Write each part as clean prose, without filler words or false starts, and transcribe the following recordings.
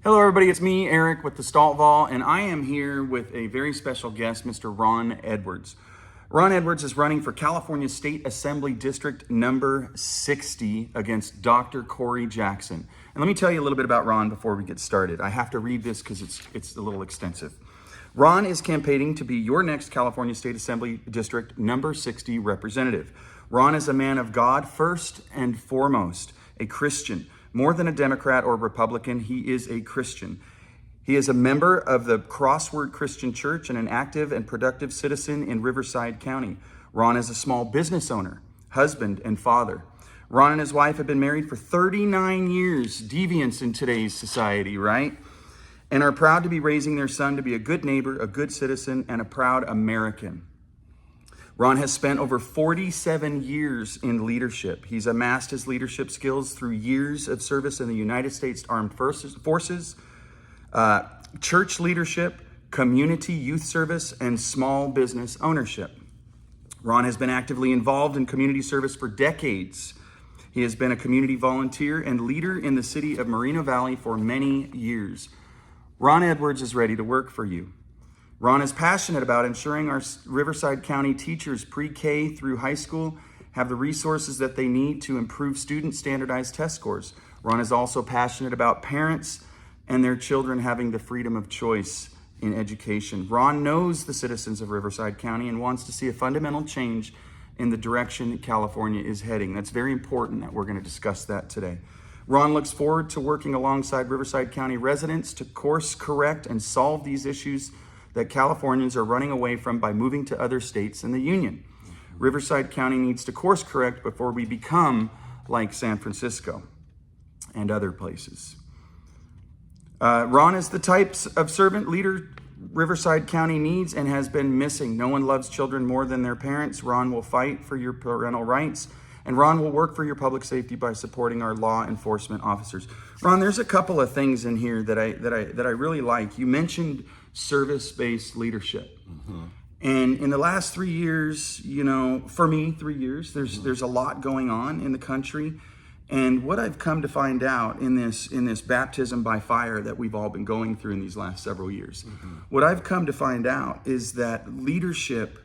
Hello, everybody. It's me, Eric, with the Staltval, and I am here with a very special guest, Mr. Ron Edwards. Ron Edwards is running for California State Assembly District number 60 against Dr. Corey Jackson. And let me tell you a little bit about Ron before we get started. I have to read this because it's a little extensive. Ron is campaigning to be your next California State Assembly District number 60 representative. Ron is a man of God first and foremost, a Christian. More than a Democrat or Republican, he is a Christian. He is a member of the Crossword Christian Church and an active and productive citizen in Riverside County. Ron is a small business owner, husband, and father. Ron and his wife have been married for 39 years, deviance in today's society, right? And are proud to be raising their son to be a good neighbor, a good citizen, and a proud American. Ron has spent over 47 years in leadership. He's amassed his leadership skills through years of service in the United States Armed Forces, church leadership, community youth service, and small business ownership. Ron has been actively involved in community service for decades. He has been a community volunteer and leader in the city of Moreno Valley for many years. Ron Edwards is ready to work for you. Ron is passionate about ensuring our Riverside County teachers pre-K through high school have the resources that they need to improve student standardized test scores. Ron is also passionate about parents and their children having the freedom of choice in education. Ron knows the citizens of Riverside County and wants to see a fundamental change in the direction California is heading. That's very important that we're going to discuss that today. Ron looks forward to working alongside Riverside County residents to course correct and solve these issues that Californians are running away from by moving to other states in the Union. Riverside County needs to course correct before we become like San Francisco and other places. Ron is the types of servant leader Riverside County needs and has been missing. No one loves children more than their parents. Ron will fight for your parental rights, and Ron will work for your public safety by supporting our law enforcement officers. Ron, there's a couple of things in here that I really like. You mentioned service-based leadership. Mm-hmm. And in the last 3 years, for me, 3 years, there's a lot going on in the country. And what I've come to find out in this baptism by fire that we've all been going through in these last several years, what I've come to find out is that leadership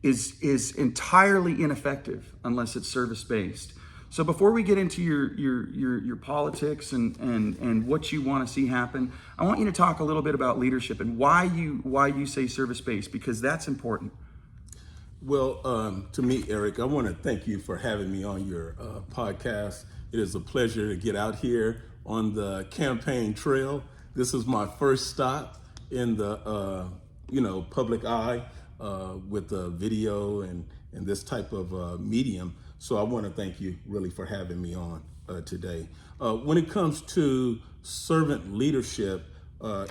is entirely ineffective unless it's service-based. So before we get into your politics and what you want to see happen, I want you to talk a little bit about leadership and why you say service-based, because that's important. Well, to me, Eric, I want to thank you for having me on your podcast. It is a pleasure to get out here on the campaign trail. This is my first stop in the public eye with the video and this type of medium. So I want to thank you really for having me on today. When it comes to servant leadership,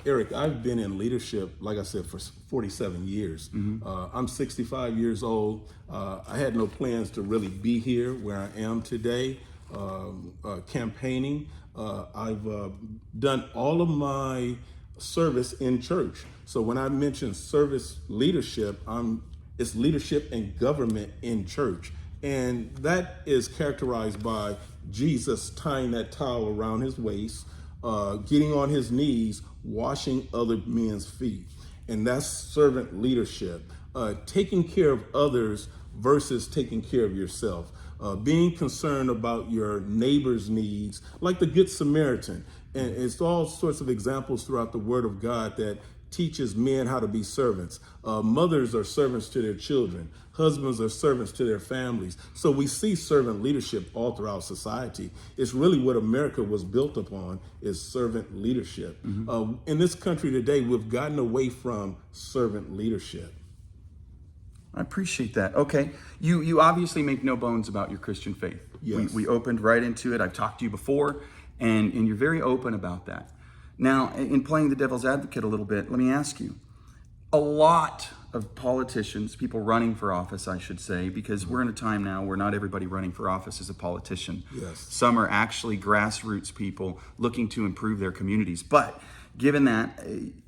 Eric, I've been in leadership, like I said, for 47 years. Mm-hmm. I'm 65 years old. I had no plans to really be here where I am today, campaigning. I've done all of my service in church. So when I mention service leadership, it's leadership and government in church. And that is characterized by Jesus tying that towel around his waist, getting on his knees, washing other men's feet. And that's servant leadership, taking care of others versus taking care of yourself, being concerned about your neighbor's needs, like the Good Samaritan. And it's all sorts of examples throughout the Word of God that teaches men how to be servants. Mothers are servants to their children. Husbands are servants to their families. So we see servant leadership all throughout society. It's really what America was built upon, is servant leadership. Mm-hmm. In this country today, we've gotten away from servant leadership. I appreciate that. Okay. You obviously make no bones about your Christian faith. Yes. We opened right into it. I've talked to you before, and you're very open about that. Now, in playing the devil's advocate a little bit, let me ask you, a lot of politicians, people running for office, I should say, because we're in a time now where not everybody running for office is a politician. Yes. Some are actually grassroots people looking to improve their communities. But given that,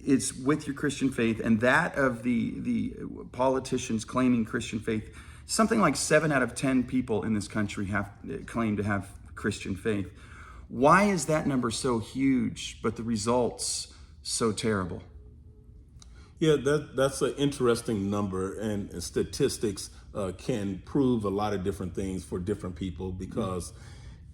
it's with your Christian faith and that of the politicians claiming Christian faith, something like 7 out of 10 people in this country have claim to have Christian faith. Why is that number so huge, but the results so terrible? Yeah, that's an interesting number, and statistics can prove a lot of different things for different people because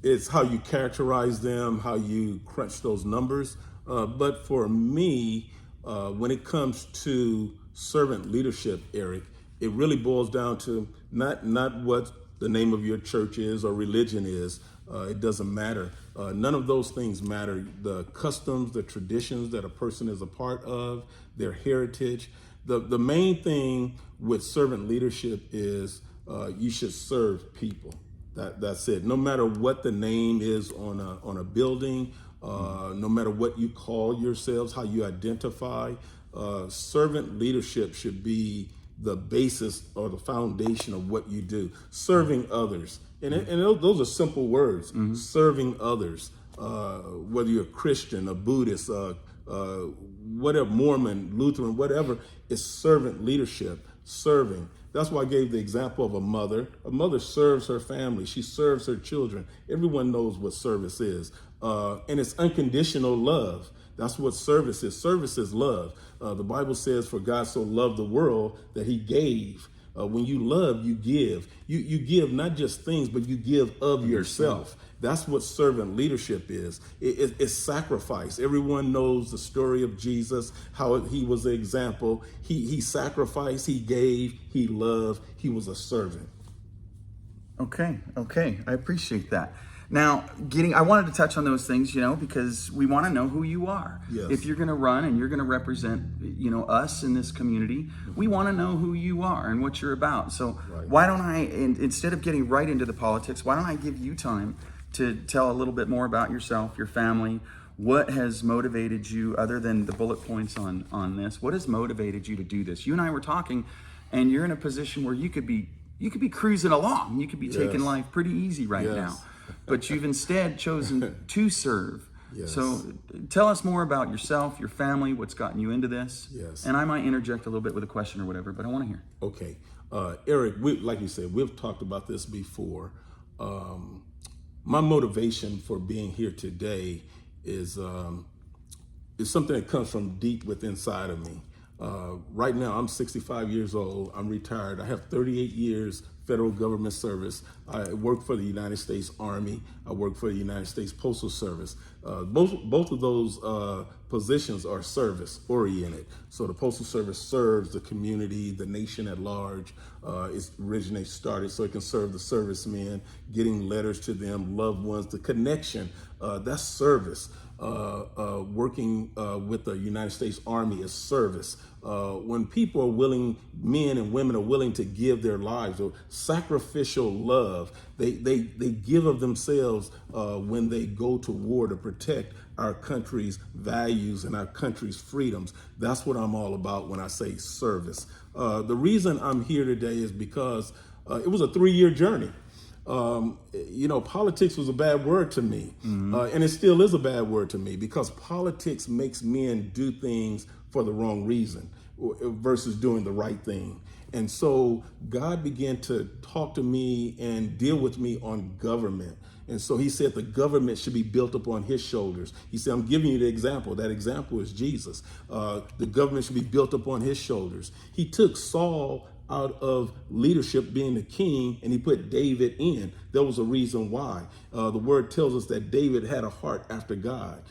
it's how you characterize them, how you crunch those numbers. But for me, when it comes to servant leadership, Eric, it really boils down to not what the name of your church is or religion is. It doesn't matter. None of those things matter. The customs, the traditions that a person is a part of, their heritage. The main thing with servant leadership is you should serve people. That's it. No matter what the name is on a building, no matter what you call yourselves, how you identify, servant leadership should be the basis or the foundation of what you do. Serving others. And those are simple words. Serving others, whether you're a Christian, a Buddhist, whatever, Mormon, Lutheran, whatever, it's servant leadership, serving. That's why I gave the example of a mother. A mother serves her family. She serves her children. Everyone knows what service is. And it's unconditional love. That's what service is. Service is love. The Bible says, for God so loved the world that he gave. When you love, you give. You give not just things, but you give of yourself. That's what servant leadership is. It's sacrifice. Everyone knows the story of Jesus, how he was an example. He sacrificed, he gave, he loved, he was a servant. Okay. I appreciate that. Now, I wanted to touch on those things, because we want to know who you are. Yes. If you're going to run and you're going to represent, us in this community, we want to know who you are and what you're about. So Why don't I, instead of getting right into the politics, why don't I give you time to tell a little bit more about yourself, your family, what has motivated you other than the bullet points on this? What has motivated you to do this? You and I were talking, and you're in a position where you could be cruising along. You could be taking life pretty easy right now. But you've instead chosen to serve. Yes. So tell us more about yourself, your family, what's gotten you into this. Yes. And I might interject a little bit with a question or whatever, but I want to hear. Okay. Eric, like you said, we've talked about this before. My motivation for being here today is something that comes from deep within inside of me. Right now, I'm 65 years old. I'm retired. I have 38 years federal government service. I work for the United States Army. I work for the United States Postal Service. Both of those positions are service oriented. So the Postal Service serves the community, the nation at large. It's originally started so it can serve the servicemen, getting letters to them, loved ones, the connection. That's service. Working with the United States Army is service. When people are willing, men and women are willing to give their lives, or sacrificial love, they give of themselves when they go to war to protect our country's values and our country's freedoms. That's what I'm all about when I say service. The reason I'm here today is because it was a 3-year journey. Politics was a bad word to me, and it still is a bad word to me because politics makes men do things for the wrong reason versus doing the right thing. And so God began to talk to me and deal with me on government. And so he said the government should be built upon his shoulders. He said, I'm giving you the example. That example is Jesus. The government should be built upon his shoulders. He took Saul out of leadership, being the king, and he put David in. There was a reason why. The word tells us that David had a heart after God.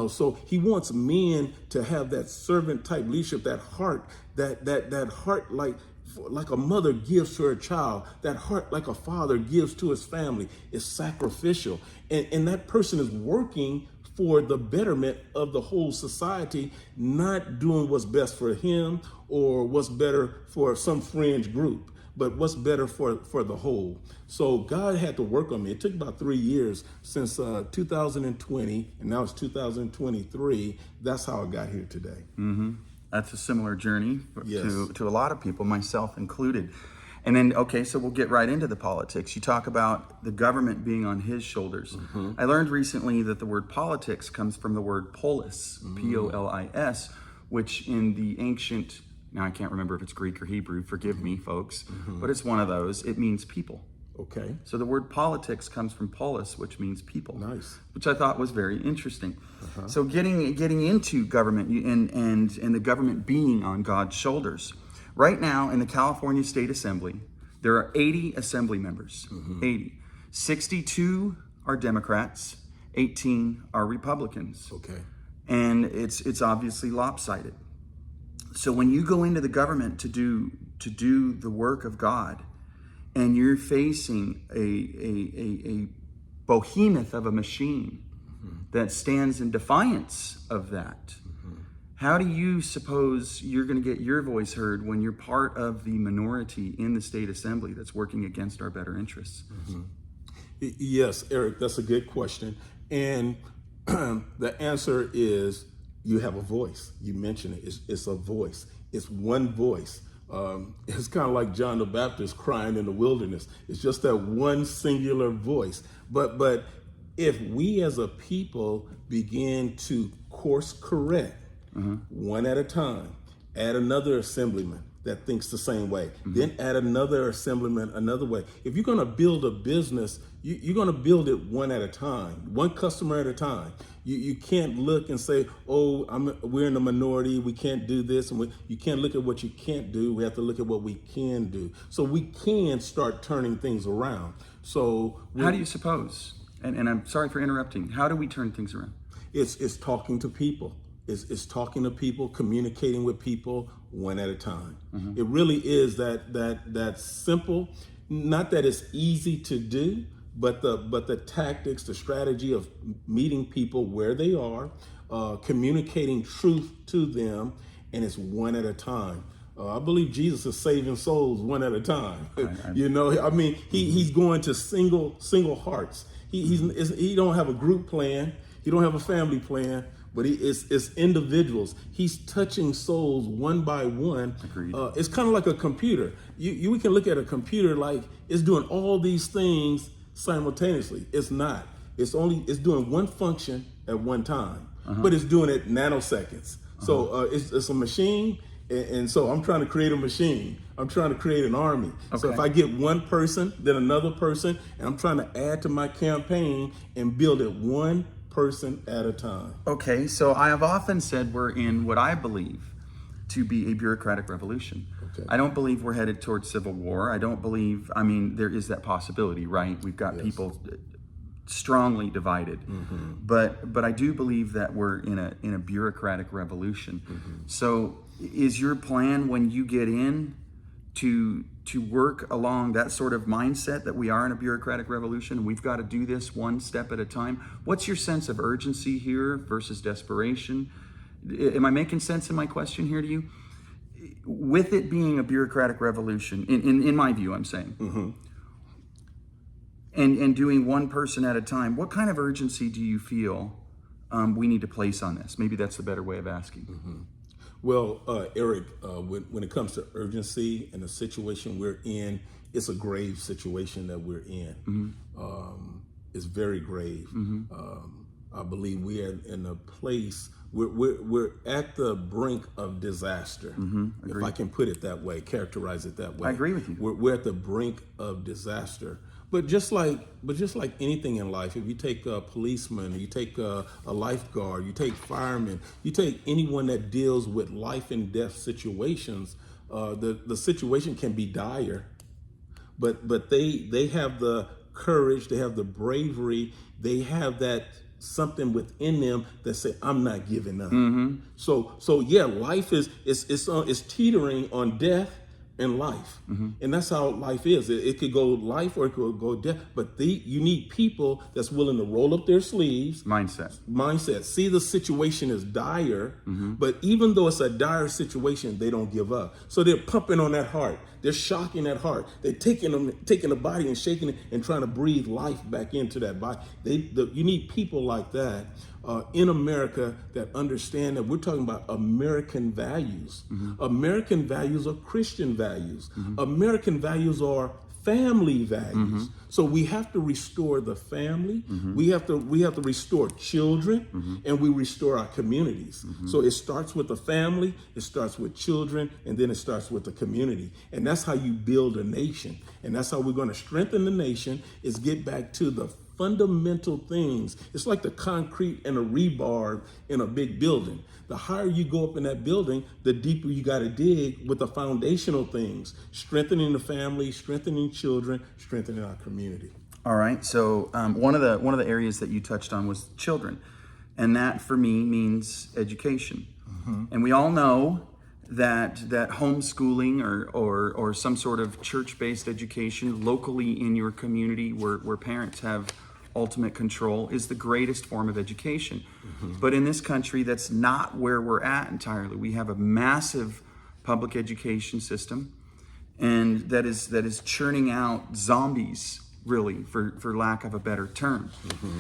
So he wants men to have that servant type leadership, that heart, that heart like a mother gives to her child, that heart like a father gives to his family. Is sacrificial. And that person is working for the betterment of the whole society, not doing what's best for him or what's better for some fringe group, but what's better for the whole. So God had to work on me. It took about 3 years since 2020, and now it's 2023. That's how I got here today. Mm-hmm. That's a similar journey Yes. to a lot of people, myself included. And then, okay, so we'll get right into the politics. You talk about the government being on his shoulders. Mm-hmm. I learned recently that the word politics comes from the word polis, P-O-L-I-S, which in the ancient, now I can't remember if it's Greek or Hebrew, forgive me, folks, but it's one of those. It means people. Okay. So the word politics comes from polis, which means people. Nice. Which I thought was very interesting. So getting into government and the government being on God's shoulders. Right now in the California State Assembly, there are 80 assembly members. 80. 62 are Democrats, 18 are Republicans. Okay. And it's obviously lopsided. So when you go into the government to do the work of God, and you're facing a behemoth of a machine that stands in defiance of that, how do you suppose you're going to get your voice heard when you're part of the minority in the state assembly that's working against our better interests? Yes, Eric, that's a good question. And the answer is you have a voice. You mentioned it. It's a voice. It's one voice. It's kind of like John the Baptist crying in the wilderness. It's just that one singular voice. But if we as a people begin to course correct one at a time, add another assemblyman that thinks the same way, then add another assemblyman another way. If you're going to build a business, you're going to build it one at a time, one customer at a time. You can't look and say, oh, we're in the minority, we can't do this. And you can't look at what you can't do. We have to look at what we can do. So we can start turning things around. So how do you suppose, and I'm sorry for interrupting, how do we turn things around? It's talking to people. It's talking to people, communicating with people one at a time. It really is that simple. Not that it's easy to do, but the tactics, the strategy of meeting people where they are, communicating truth to them, and it's one at a time. I believe Jesus is saving souls one at a time. He's going to single hearts. He don't have a group plan. He don't have a family plan. But it's individuals. He's touching souls one by one. Agreed. It's kind of like a computer. We can look at a computer like it's doing all these things simultaneously. It's not. It's doing one function at one time, but it's doing it nanoseconds. So it's a machine, and so I'm trying to create a machine. I'm trying to create an army. Okay. So if I get one person, then another person, and I'm trying to add to my campaign and build it one person at a time. Okay, so I have often said we're in what I believe to be a bureaucratic revolution. Okay. I don't believe we're headed towards civil war. I don't believe, there is that possibility, right? We've got people strongly divided. But I do believe that we're in a bureaucratic revolution. So is your plan when you get in to work along that sort of mindset that we are in a bureaucratic revolution and we've got to do this one step at a time? What's your sense of urgency here versus desperation? Am I making sense in my question here to you? With it being a bureaucratic revolution, in my view, I'm saying, and doing one person at a time, what kind of urgency do you feel we need to place on this? Maybe that's the better way of asking. Well, Eric, when it comes to urgency and the situation we're in, it's a grave situation that we're in. It's very grave. I believe we are in a place, we're at the brink of disaster. If I can put it that way, characterize it that way. I agree with you. We're at the brink of disaster. But just like anything in life, if you take a policeman, you take a lifeguard, you take firemen, you take anyone that deals with life and death situations, the situation can be dire. But they have the courage, they have the bravery, they have that something within them that say, I'm not giving up. So yeah, life is teetering on death and life. And that's how life is. It could go life or it could go death, but you need people that's willing to roll up their sleeves. Mindset. See the situation is dire, but even though it's a dire situation, they don't give up. So they're pumping on that heart. They're shocking that heart. They're taking the body and shaking it and trying to breathe life back into that body. You need people like that in America that understand that we're talking about American values. American values are Christian values. American values are family values. So we have to restore the family. We have to restore children, and we restore our communities. So it starts with the family, it starts with children, and then it starts with the community. And that's how you build a nation. And that's how we're going to strengthen the nation, is get back to the fundamental things. It's like the concrete and a rebar in a big building. The higher you go up in that building, the deeper you got to dig with the foundational things, strengthening the family, strengthening children, strengthening our community. All right. So one of the areas that you touched on was children, and that for me means education. And we all know that homeschooling or some sort of church-based education locally in your community, where parents have ultimate control, is the greatest form of education. But in this country, that's not where we're at entirely. We have a massive public education system, and that is churning out zombies, really, for lack of a better term.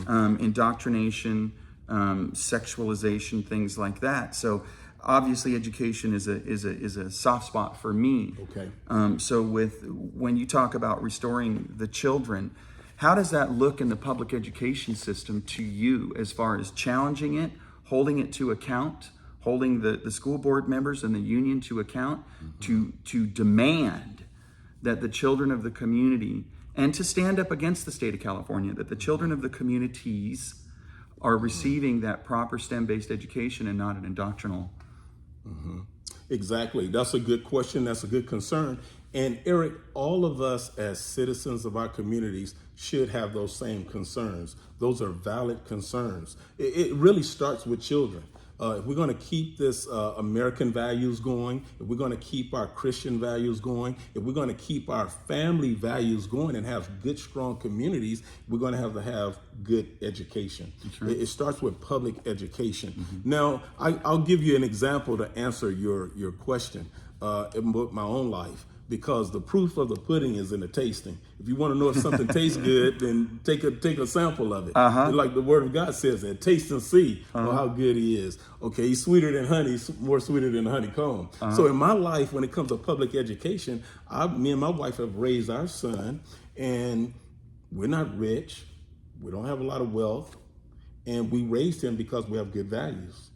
Indoctrination, sexualization, things like that. So obviously education is a soft spot for me. Okay. So when you talk about restoring the children, how does that look in the public education system to you, as far as challenging it, holding it to account, holding the school board members and the union to account, to demand that the children of the community, and to stand up against the state of California, that the children of the communities are receiving that proper STEM-based education and not an indoctrinal? Exactly. That's a good question. That's a good concern. And Eric, all of us as citizens of our communities should have those same concerns. Those are valid concerns. It really starts with children. If we're going to keep this American values going, if we're going to keep our Christian values going, if we're going to keep our family values going and have good, strong communities, we're going to have good education. Right. It starts with public education. Now, I'll give you an example to answer your question in my own life, because the proof of the pudding is in the tasting. If you want to know if something tastes good, then take a sample of it. Like the Word of God says, that taste and see how good He is. Okay, He's sweeter than honey, more sweeter than honeycomb. So in my life, when it comes to public education, me and my wife have raised our son, and we're not rich, we don't have a lot of wealth, and we raised him because we have good values.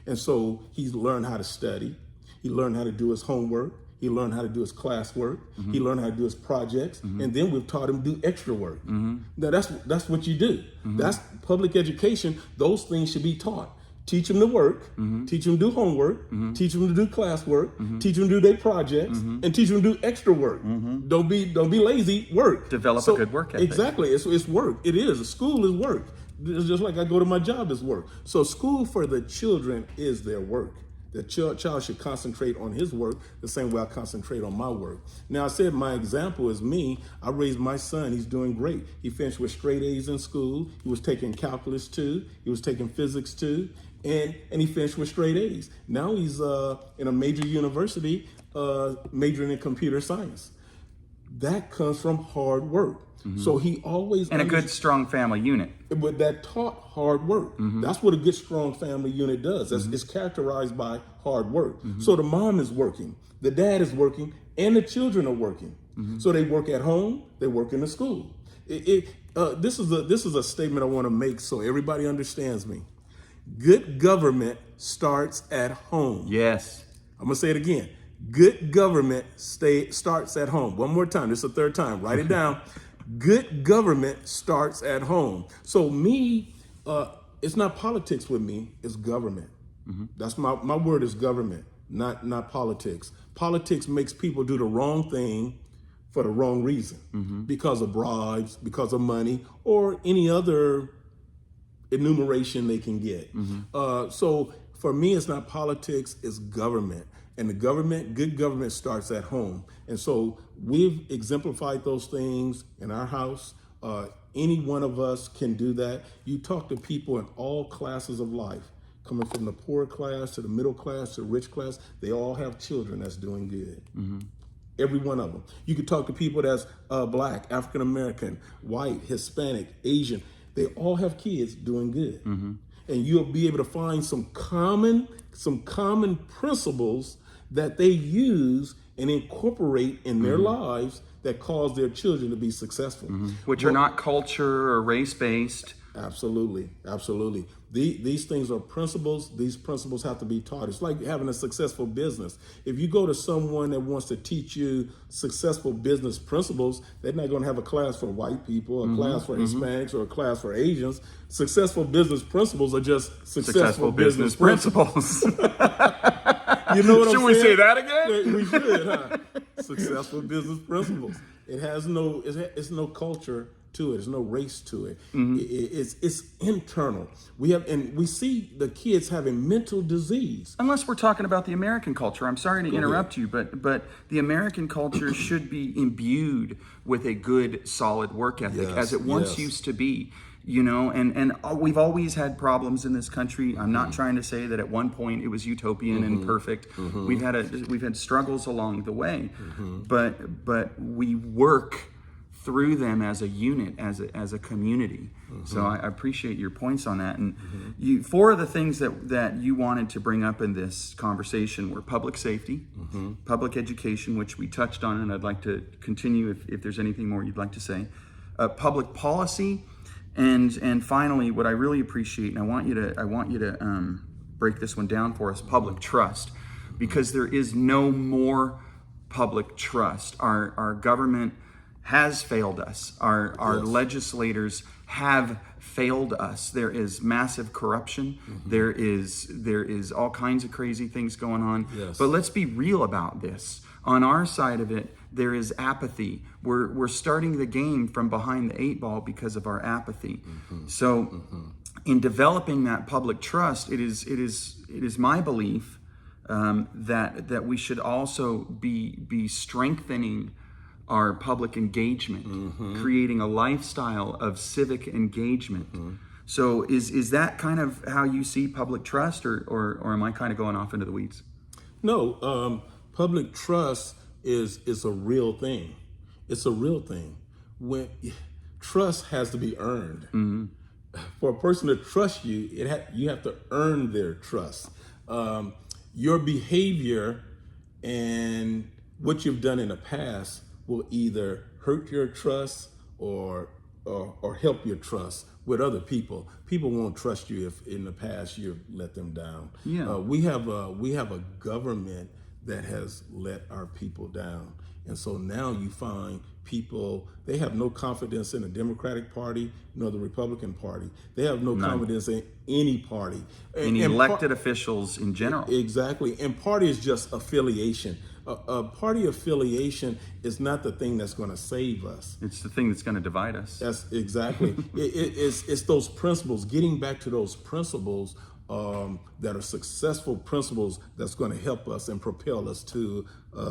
And so he's learned how to study, he learned how to do his homework, he learned how to do his classwork. He learned how to do his projects, and then we've taught him to do extra work. Now that's what you do. That's public education. Those things should be taught. Teach them to work. Teach them to do homework. Teach them to do classwork. Teach them to do their projects, and teach them to do extra work. Don't be lazy. Work. Develop a good work ethic. Exactly. It's work. It is. School is work. It's just like I go to my job is work. So school for the children is their work. The child should concentrate on his work the same way I concentrate on my work. Now, I said my example is me. I raised my son. He's doing great. He finished with straight A's in school. He was taking calculus 2. He was taking physics 2. And he finished with straight A's. Now he's in a major university majoring in computer science. That comes from hard work. So he always... And a good, strong family unit. But that taught hard work. That's what a good, strong family unit does. It's characterized by hard work. So the mom is working, the dad is working, and the children are working. So they work at home, they work in the school. This is a statement I want to make so everybody understands me. Good government starts at home. Yes. I'm going to say it again. Good government starts at home. One more time. This is the third time. Write it down. Good government starts at home. So me, it's not politics with me, it's government. That's my word is government, not politics. Politics makes people do the wrong thing for the wrong reason, because of bribes, because of money, or any other enumeration they can get. So for me, it's not politics, it's government. And good government starts at home. And so we've exemplified those things in our house. Any one of us can do that. You talk to people in all classes of life, coming from the poor class to the middle class to the rich class, they all have children that's doing good. Every one of them. You could talk to people that's Black, African American, white, Hispanic, Asian. They all have kids doing good. And you'll be able to find some common principles that they use and incorporate in their lives that cause their children to be successful. Which are not culture or race-based. Absolutely, absolutely. These things are principles. These principles have to be taught. It's like having a successful business. If you go to someone that wants to teach you successful business principles, they're not going to have a class for white people, a class for Hispanics, or a class for Asians. Successful business principles are just successful business principles. You know what I'm saying? Should we say that again? We should, huh? Successful business principles. It has it's no culture to it. There's no race to it. It's internal. We see the kids having mental disease. Unless we're talking about the American culture. I'm sorry to interrupt you, but the American culture should be imbued with a good, solid work ethic, as it once used to be. You know, and we've always had problems in this country. I'm not trying to say that at one point it was utopian and perfect. We've had struggles along the way, but we work through them as a unit, as a community. So I appreciate your points on that. And four of the things that you wanted to bring up in this conversation were public safety, public education, which we touched on, and I'd like to continue if there's anything more you'd like to say, public policy. And finally, what I really appreciate, and I want you to break this one down for us, public trust, because there is no more public trust. Our government has failed us. Our legislators have failed us. There is massive corruption. There is all kinds of crazy things going on. But let's be real about this. On our side of it, there is apathy. We're starting the game from behind the eight ball because of our apathy. So in developing that public trust, it is my belief that we should also be strengthening our public engagement, creating a lifestyle of civic engagement. So is that kind of how you see public trust, or am I kind of going off into the weeds? No, public trust is a real thing. It's a real thing. When trust has to be earned. For a person to trust you, you have to earn their trust. Your behavior and what you've done in the past will either hurt your trust or help your trust with other people. People won't trust you if in the past you've let them down. We have a government that has let our people down. And so now you find people, they have no confidence in the Democratic Party nor the Republican Party. They have no confidence in any party. Any elected officials in general. Exactly. And party is just affiliation. A party affiliation is not the thing that's going to save us. It's the thing that's going to divide us. That's exactly. It's those principles, getting back to those principles that are successful principles that's going to help us and propel us to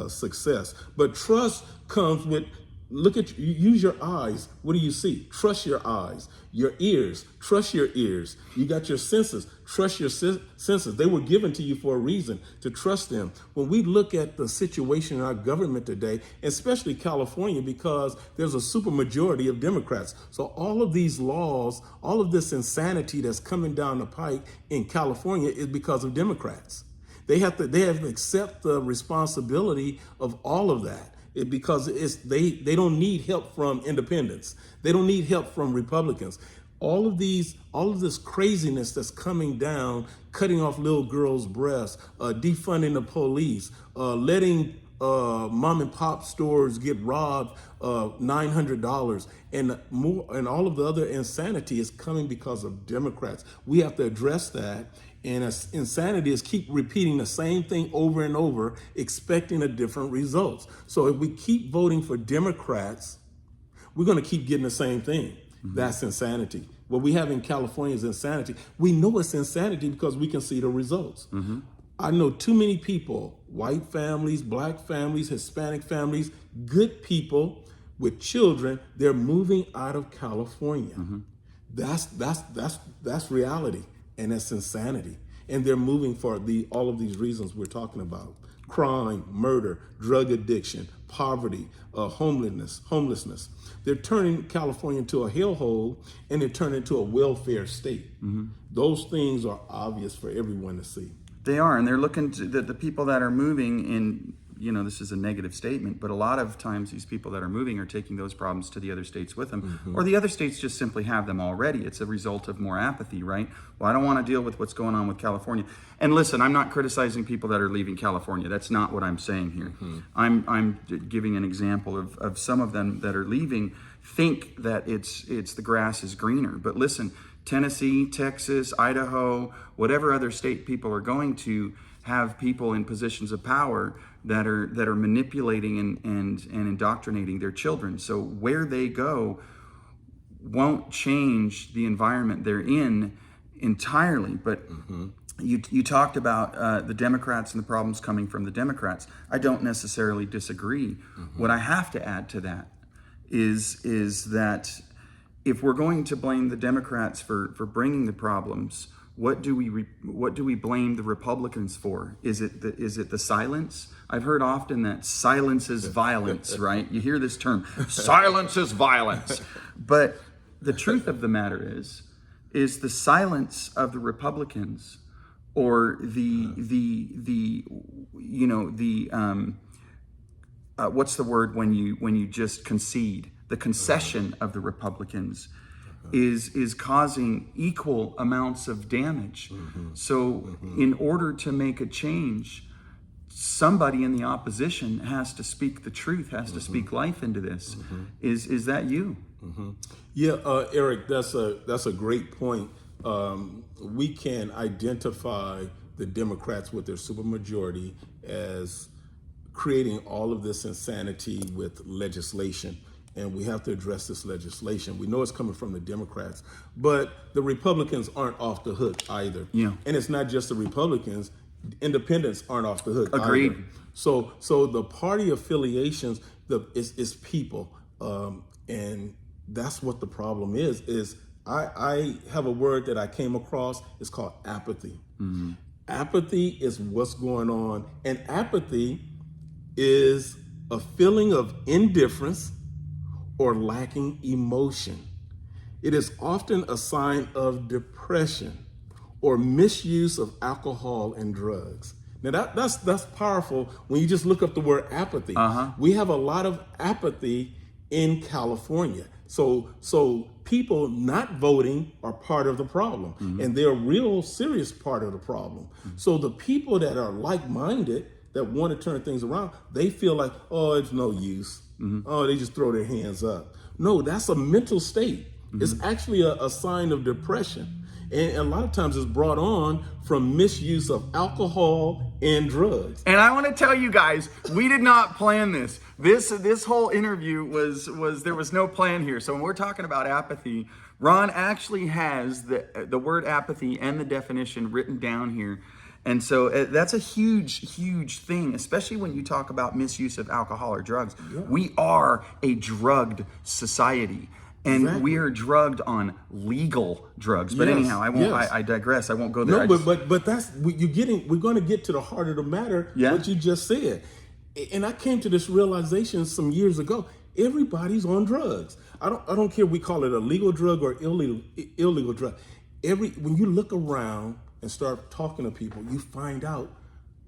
success. But trust comes with, use your eyes. What do you see? Trust your eyes. Your ears, trust your ears. You got your senses, trust your senses. They were given to you for a reason, to trust them. When we look at the situation in our government today, especially California, because there's a supermajority of Democrats. So all of these laws, all of this insanity that's coming down the pike in California is because of Democrats. They have to accept the responsibility of all of that. Because they don't need help from independents. They don't need help from Republicans. All of this craziness that's coming down, cutting off little girls' breasts, defunding the police, letting mom and pop stores get robbed $900, and all of the other insanity is coming because of Democrats. We have to address that. And insanity is keep repeating the same thing over and over, expecting a different results. So if we keep voting for Democrats, we're going to keep getting the same thing. That's insanity. What we have in California is insanity. We know it's insanity because we can see the results. I know too many people, white families, black families, Hispanic families, good people with children, they're moving out of California. That's reality. And that's insanity. And they're moving for all of these reasons we're talking about. Crime, murder, drug addiction, poverty, homelessness. They're turning California into a hellhole, and they're turning into a welfare state. Those things are obvious for everyone to see. They are, and they're looking to the people that are moving this is a negative statement, but a lot of times these people that are moving are taking those problems to the other states with them, or the other states just simply have them already. It's a result of more apathy, right? Well, I don't want to deal with what's going on with California. And listen, I'm not criticizing people that are leaving California. That's not what I'm saying here. I'm giving an example of some of them that are leaving think that it's the grass is greener. But listen, Tennessee, Texas, Idaho, whatever other state people are going to, have people in positions of power that are manipulating and indoctrinating their children. So where they go won't change the environment they're in entirely. But you talked about the Democrats and the problems coming from the Democrats. I don't necessarily disagree. What I have to add to that is that if we're going to blame the Democrats for bringing the problems, what do we blame the Republicans for? Is it the silence? I've heard often that silence is violence, right? You hear this term, silence is violence. But the truth of the matter is the silence of the Republicans, or what's the word when you just concede? The concession of the Republicans is causing equal amounts of damage. So in order to make a change, somebody in the opposition has to speak the truth, has to speak life into this. Is that you? Yeah, Eric, that's a great point. We can identify the Democrats with their supermajority as creating all of this insanity with legislation. And we have to address this legislation. We know it's coming from the Democrats, but the Republicans aren't off the hook either. Yeah. And it's not just the Republicans. Independents aren't off the hook Agreed. either. So the party affiliations is people. And that's what the problem is I have a word that I came across. It's called apathy. Apathy is what's going on. And apathy is a feeling of indifference or lacking emotion. It is often a sign of depression or misuse of alcohol and drugs. Now that's powerful when you just look up the word apathy. We have a lot of apathy in California. So people not voting are part of the problem, and they're a real serious part of the problem. So the people that are like-minded, that want to turn things around, they feel like, oh, it's no use. Oh, they just throw their hands up. No, that's a mental state. It's actually a sign of depression. And a lot of times it's brought on from misuse of alcohol and drugs. And I want to tell you guys, we did not plan this. This whole interview was there was no plan here. So when we're talking about apathy, Ron actually has the word apathy and the definition written down here. And so that's a huge thing, especially when you talk about misuse of alcohol or drugs. Yeah. We are a drugged society, and we are drugged on legal drugs. But anyhow, I won't. I digress. I won't go there. No, but that's you're getting. We're going to get to the heart of the matter. Yeah. What you just said, and I came to this realization some years ago. Everybody's on drugs. I don't care if we call it a legal drug or illegal drug. When you look around and start talking to people, you find out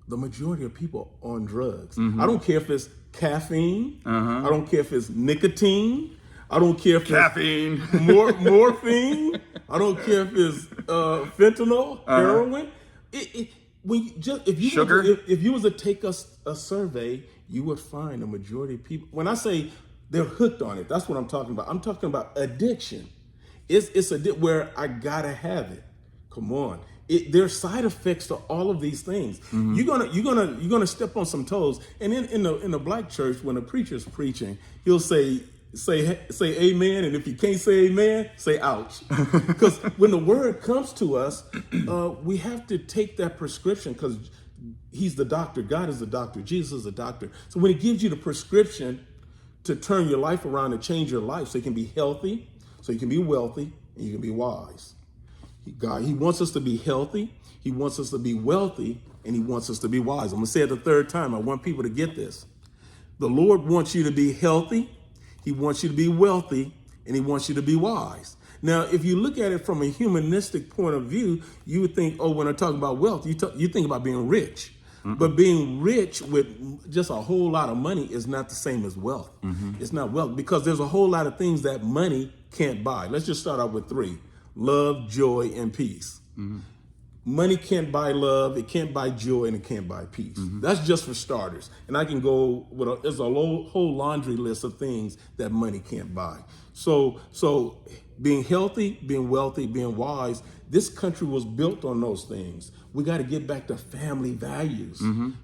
the majority of people on drugs. I don't care if it's caffeine. I don't care if it's nicotine. I don't care if caffeine, it's morphine. I don't care if it's fentanyl, heroin. Sugar. If you was to take a survey, you would find the majority of people. When I say they're hooked on it, that's what I'm talking about. I'm talking about addiction. It's where I gotta have it. Come on. There's side effects to all of these things. You're gonna step on some toes. And in the black church, when a preacher's preaching, he'll say amen, and if you can't say amen, say ouch. Because when the word comes to us, we have to take that prescription, because he's the doctor. God is the doctor. Jesus is the doctor. So when he gives you the prescription to turn your life around and change your life so you can be healthy, so you can be wealthy, and you can be wise. He wants us to be healthy, he wants us to be wealthy, and he wants us to be wise. I'm going to say it the third time. I want people to get this. The Lord wants you to be healthy, he wants you to be wealthy, and he wants you to be wise. Now, if you look at it from a humanistic point of view, you would think, oh, when I talk about wealth, you think about being rich. But being rich with just a whole lot of money is not the same as wealth. It's not wealth because there's a whole lot of things that money can't buy. Let's just start out with three: love, joy, and peace. Money can't buy love, it can't buy joy, and it can't buy peace. That's just for starters. And I can go with there's a whole laundry list of things that money can't buy. So being healthy, being wealthy, being wise, this country was built on those things. We got to get back to family values.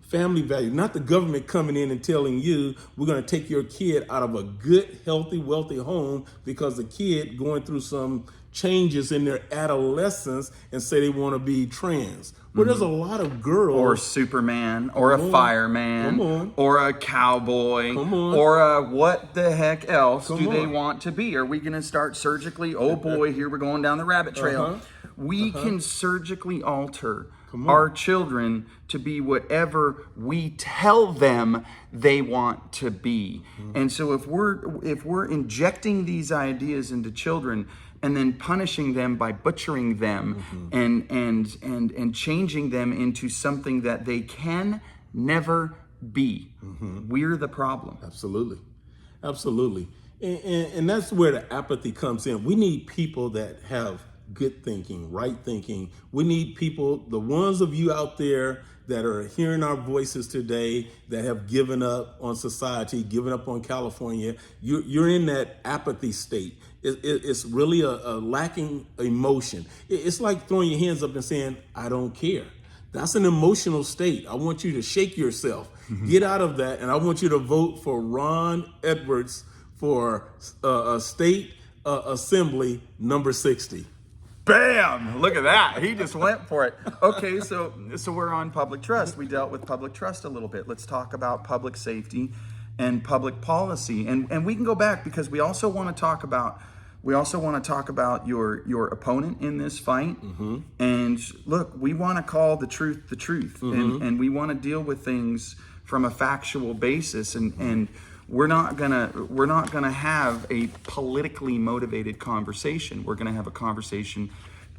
Family values, not the government coming in and telling you we're going to take your kid out of a good, healthy, wealthy home because the kid going through some changes in their adolescence and say they want to be trans. Well, there's a lot of girls. Or Superman, or a fireman, or a cowboy, on. or a what the heck else do they on. want to be? Are we going to start surgically? Oh boy, here we're going down the rabbit trail. We can surgically alter our children to be whatever we tell them they want to be. And so if we're injecting these ideas into children and then punishing them by butchering them and changing them into something that they can never be, we're the problem. Absolutely. And that's where the apathy comes in. We need people that have good thinking, right thinking. We need people, the ones of you out there that are hearing our voices today, that have given up on society, given up on California. You're in that apathy state. It's really a lacking emotion. It's like throwing your hands up and saying, I don't care. That's an emotional state. I want you to shake yourself. Get out of that, and I want you to vote for Ron Edwards for State Assembly number 60. Bam! Look at that. He just went for it. Okay, so we're on public trust. We dealt with public trust a little bit. Let's talk about public safety and public policy. And we can go back because we also want to talk about your opponent in this fight. And look, we want to call the truth the truth. And we want to deal with things from a factual basis, and we're not gonna have a politically motivated conversation. We're gonna have a conversation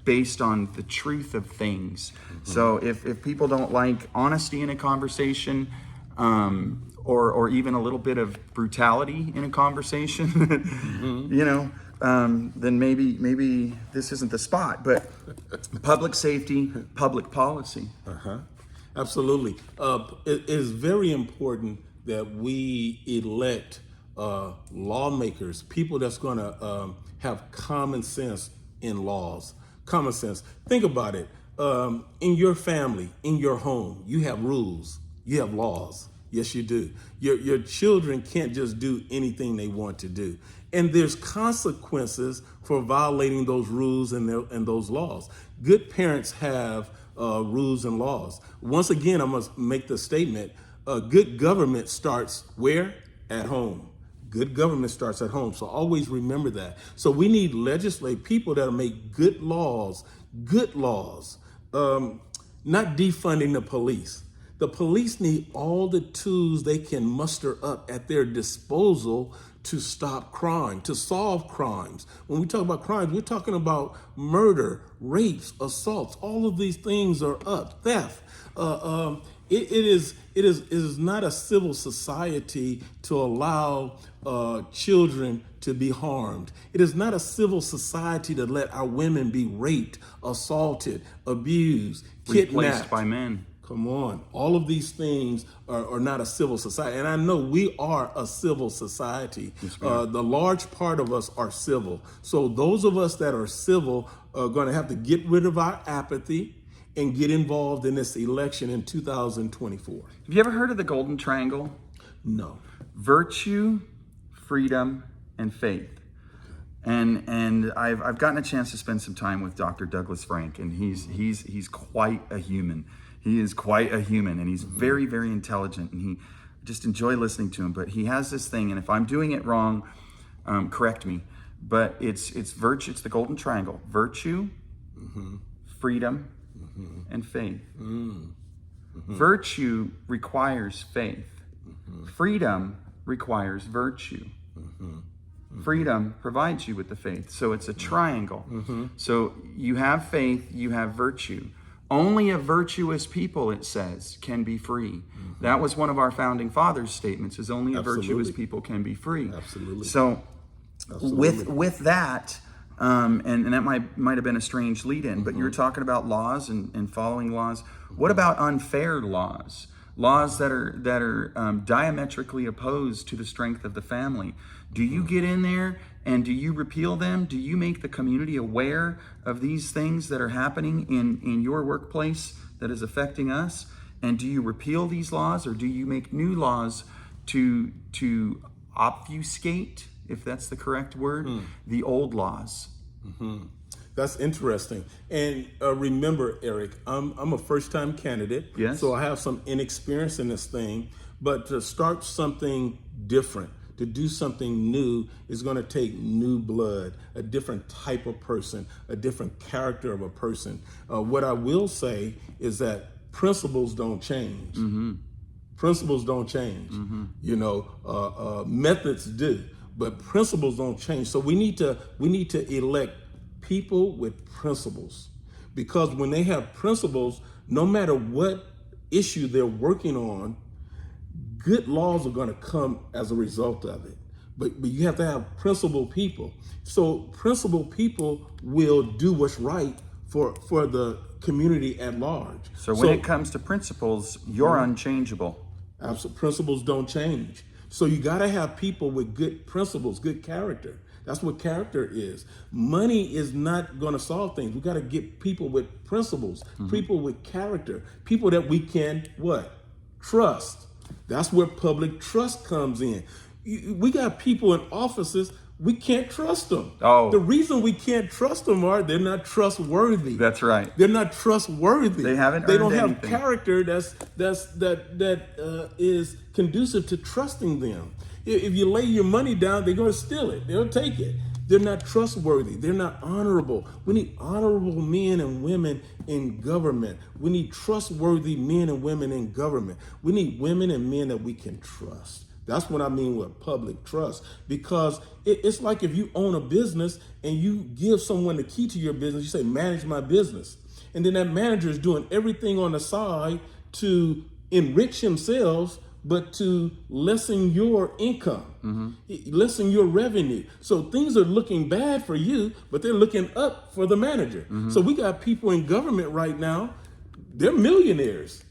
based on the truth of things. So if people don't like honesty in a conversation, or even a little bit of brutality in a conversation, then maybe this isn't the spot. But public safety, public policy. Absolutely. It is very important that we elect lawmakers, people that's going to have common sense in laws. Common sense. Think about it. In your family, in your home, you have rules, you have laws. Yes, you do. Your children can't just do anything they want to do. And there's consequences for violating those rules and those laws. Good parents have rules and laws. Once again, I must make the statement, good government starts where? At home. Good government starts at home. So always remember that. So we need people that'll make good laws, not defunding the police. The police need all the tools they can muster up at their disposal to stop crime, to solve crimes. When we talk about crimes, we're talking about murder, rapes, assaults. All of these things are up. Theft. It is not a civil society to allow children to be harmed. It is not a civil society to let our women be raped, assaulted, abused, kidnapped. Replaced by men. Come on. All of these things are not a civil society. And I know we are a civil society. Yes, the large part of us are civil. So those of us that are civil are going to have to get rid of our apathy and get involved in this election in 2024. Have you ever heard of the Golden Triangle? No. Virtue, freedom, and faith. And I've gotten a chance to spend some time with Dr. Douglas Frank, and he's quite a human. He is quite a human, and he's very, very intelligent, and I just enjoy listening to him. But he has this thing, and if I'm doing it wrong, correct me. But it's virtue. It's the Golden Triangle: virtue, freedom, and faith. Virtue requires faith. Freedom requires virtue. Freedom provides you with the faith. So it's a triangle. So you have faith, you have virtue. Only a virtuous people, it says, can be free. That was one of our founding fathers' statements, is only a virtuous Absolutely. people can be free. Absolutely. So Absolutely. with that, and that might have been a strange lead-in, but you're talking about laws and following laws. What about unfair laws? Laws that are diametrically opposed to the strength of the family. Do you get in there and do you repeal them? Do you make the community aware of these things that are happening in your workplace that is affecting us? And do you repeal these laws, or do you make new laws to obfuscate, if that's the correct word, the old laws? That's interesting. And remember, Eric, I'm a first-time candidate, Yes. so I have some inexperience in this thing. But to start something different, to do something new, is going to take new blood, a different type of person, a different character of a person. What I will say is that principles don't change. Principles don't change. You know, methods do, but principles don't change. So we need to elect people with principles, because when they have principles, no matter what issue they're working on, good laws are going to come as a result of it. But you have to have principled people. So principled people will do what's right for the community at large. So when it comes to principles, you're unchangeable. Absolute principles don't change. So you got to have people with good principles, good character. That's what character is. Money is not going to solve things. We got to get people with principles, people with character, people that we can what? Trust. That's where public trust comes in. We got people in offices, we can't trust them. Oh. The reason we can't trust them are they're not trustworthy. That's right. They're not trustworthy. They haven't They don't earned have anything. character that is conducive to trusting them. If you lay your money down, they're going to steal it. They'll take it. They're not trustworthy. They're not honorable. We need honorable men and women in government. We need trustworthy men and women in government. We need women and men that we can trust. That's what I mean with public trust, because it's like if you own a business and you give someone the key to your business, you say, manage my business. And then that manager is doing everything on the side to enrich themselves, but to lessen your income, lessen your revenue. So things are looking bad for you, but they're looking up for the manager. So we got people in government right now, they're millionaires.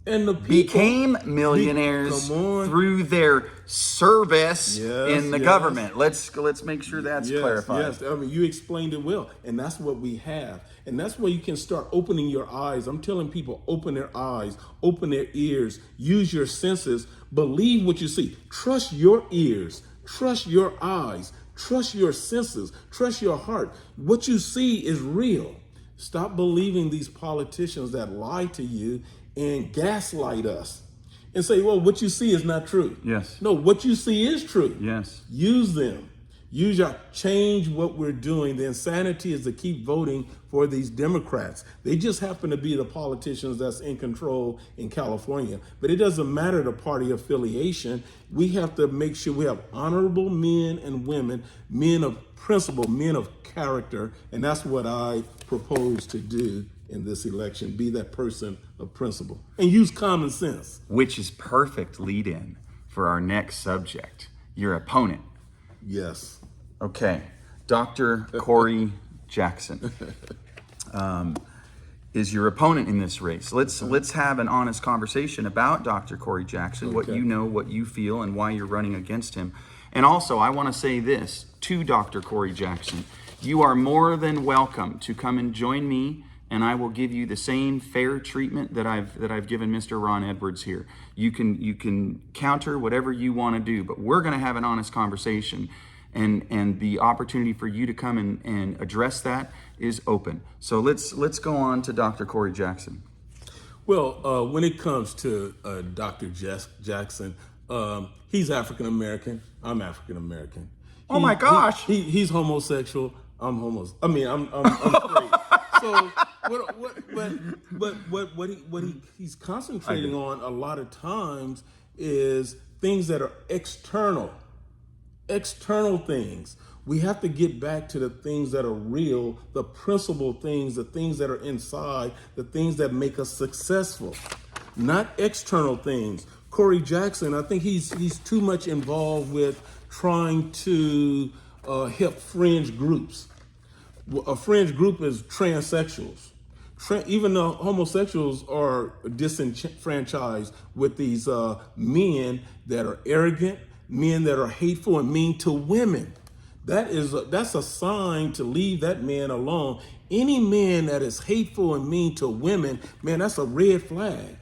And the people Became millionaires Come on. through their service Yes, in the yes. government. Let's make sure that's clarified. Yes, I mean, you explained it well, and that's what we have. And that's where you can start opening your eyes. I'm telling people, open their eyes, open their ears, use your senses, believe what you see. Trust your ears, trust your eyes, trust your senses, trust your heart. What you see is real. Stop believing these politicians that lie to you and gaslight us and say, well, what you see is not true. Yes. No, what you see is true. Yes. Use them. Use your change what we're doing. The insanity is to keep voting for these Democrats. They just happen to be the politicians that's in control in California. But it doesn't matter the party affiliation. We have to make sure we have honorable men and women, men of principle, men of character. And that's what I propose to do in this election. Be that person of principle and use common sense. Which is perfect lead in for our next subject, your opponent. Yes. Okay, Dr. Corey Jackson is your opponent in this race. Let's have an honest conversation about Dr. Corey Jackson, what Okay. you know, what you feel, and why you're running against him. And also, I want to say this to Dr. Corey Jackson. You are more than welcome to come and join me, and I will give you the same fair treatment that I've given Mr. Ron Edwards here. You can counter whatever you want to do, but we're going to have an honest conversation. And the opportunity for you to come and address that is open. So let's go on to Dr. Corey Jackson. Well, when it comes to Dr. Jackson, he's African American. I'm African American. Oh my gosh! He's homosexual. I'm straight. So what he's concentrating on a lot of times is things that are external things. We have to get back to the things that are real, the principal things, the things that are inside, the things that make us successful, not external things. Corey Jackson, I think he's too much involved with trying to help fringe groups. A fringe group is transsexuals. Even though homosexuals are disenfranchised with these men that are arrogant, men that are hateful and mean to women. That's a sign to leave that man alone. Any man that is hateful and mean to women, man, that's a red flag.